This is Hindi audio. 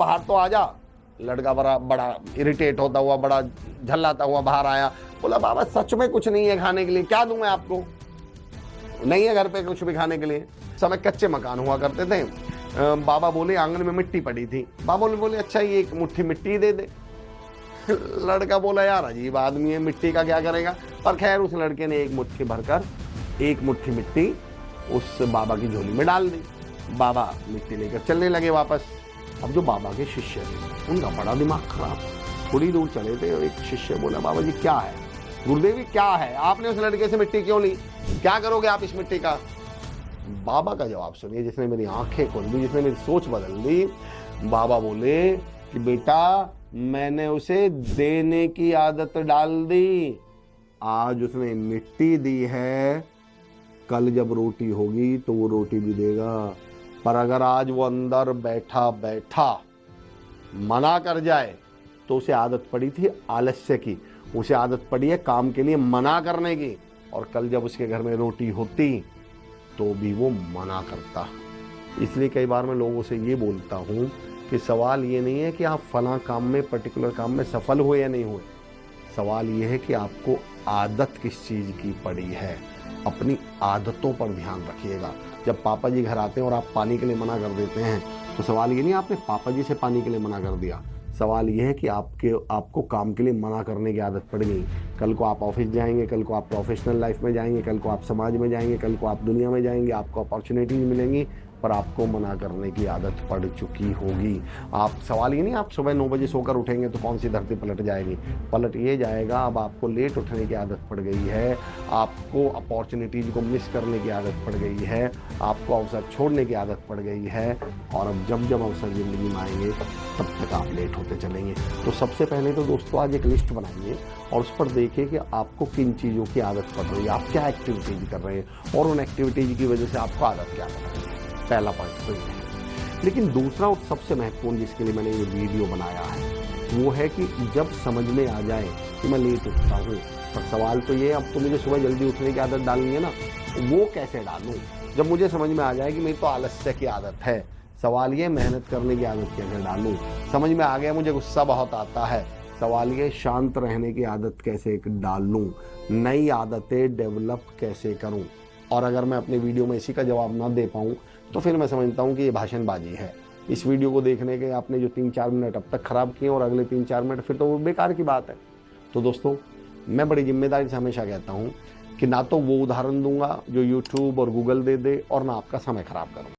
बाहर तो आ जा। लड़का बड़ा बड़ा इरिटेट होता हुआ, बड़ा झल्लाता हुआ बाहर आया। बोला बाबा सच में कुछ नहीं है खाने के लिए, क्या दूं मैं आपको? नहीं है घर पे कुछ भी खाने के लिए। समय कच्चे मकान हुआ करते थे। बाबा बोले आंगन में मिट्टी पड़ी थी। बाबा बोले अच्छा ये एक मुट्ठी मिट्टी दे दे। लड़का बोला यार अजीब आदमी है, मिट्टी का क्या करेगा? पर खैर उस लड़के ने एक मुट्ठी भरकर एक मुट्ठी मिट्टी उस बाबा की झोली में डाल दी। बाबा मिट्टी लेकर चलने लगे वापस। अब जो बाबा के शिष्य थे उनका बड़ा दिमाग खराब। थोड़ी दूर चले थे और एक शिष्य बोला बाबा जी क्या है? गुरुदेव जी क्या है, आपने उस लड़के से मिट्टी क्यों ली? क्या करोगे आप इस मिट्टी का? बाबा का जवाब सुनिए जिसने मेरी आंखें खोल दी, जिसने मेरी सोच बदल दी। बाबा बोले कि बेटा मैंने उसे देने की आदत डाल दी। आज उसने मिट्टी दी है, कल जब रोटी होगी तो वो रोटी भी देगा। पर अगर आज वो अंदर बैठा बैठा मना कर जाए तो उसे आदत पड़ी थी आलस्य की, उसे आदत पड़ी है काम के लिए मना करने की, और कल जब उसके घर में रोटी होती तो भी वो मना करता। इसलिए कई बार मैं लोगों से ये बोलता हूँ कि सवाल ये नहीं है कि आप फला काम में, पर्टिकुलर काम में सफल हुए या नहीं हुए। सवाल ये है कि आपको आदत किस चीज़ की पड़ी है। अपनी आदतों पर ध्यान रखिएगा। जब पापा जी घर आते हैं और आप पानी के लिए मना कर देते हैं तो सवाल ये नहीं आपने पापा जी से पानी के लिए मना कर दिया। सवाल ये है कि आपको काम के लिए मना करने की आदत पड़ गई। कल को आप ऑफिस जाएंगे, कल को आप प्रोफेशनल लाइफ में जाएंगे, कल को आप समाज में जाएंगे, कल को आप दुनिया में जाएंगे, आपको अपॉर्चुनिटीज मिलेंगी, पर आपको मना करने की आदत पड़ चुकी होगी। आप सवाल ये नहीं आप सुबह 9 बजे सोकर उठेंगे तो कौन सी धरती पलट जाएगी? पलट ये जाएगा। अब आपको लेट उठने की आदत पड़ गई है, आपको अपॉर्चुनिटीज को मिस करने की आदत पड़ गई है, आपको अवसर छोड़ने की आदत पड़ गई है, और अब जब अवसर ज़िंदगी में आएंगे तब तक आप लेट होते चलेंगे। तो सबसे पहले तो दोस्तों आज एक लिस्ट बनाइए और उस पर देखिए कि आपको किन चीज़ों की आदत पड़ रही है, आप क्या एक्टिविटीज कर रहे हैं और उन एक्टिविटीज की वजह से आपको आदत क्या पड़ रही है। पहला पॉइंट तो ये है। लेकिन दूसरा और सबसे महत्वपूर्ण जिसके लिए मैंने ये वीडियो बनाया है वो है कि जब समझ में आ जाए कि मैं लेट उठता हूँ, पर सवाल तो ये अब तो मुझे सुबह जल्दी उठने की आदत डालनी है ना, वो कैसे डालूँ? जब मुझे समझ में आ जाए कि मेरी तो आलस्य की आदत है, सवाल ये मेहनत करने की आदत कैसे डालूँ? समझ में आ गया मुझे गुस्सा बहुत आता है, सवाल ये शांत रहने की आदत कैसे डालूँ? नई आदतें डेवलप कैसे करूँ? और अगर मैं अपने वीडियो में इसी का जवाब ना दे पाऊँ तो फिर मैं समझता हूँ कि ये भाषणबाजी है। इस वीडियो को देखने के आपने जो 3-4 मिनट अब तक खराब किए और अगले 3-4 मिनट फिर तो वो बेकार की बात है। तो दोस्तों मैं बड़ी जिम्मेदारी से हमेशा कहता हूँ कि ना तो वो उदाहरण दूंगा जो यूट्यूब और गूगल दे दे और ना आपका समय खराब करूँ।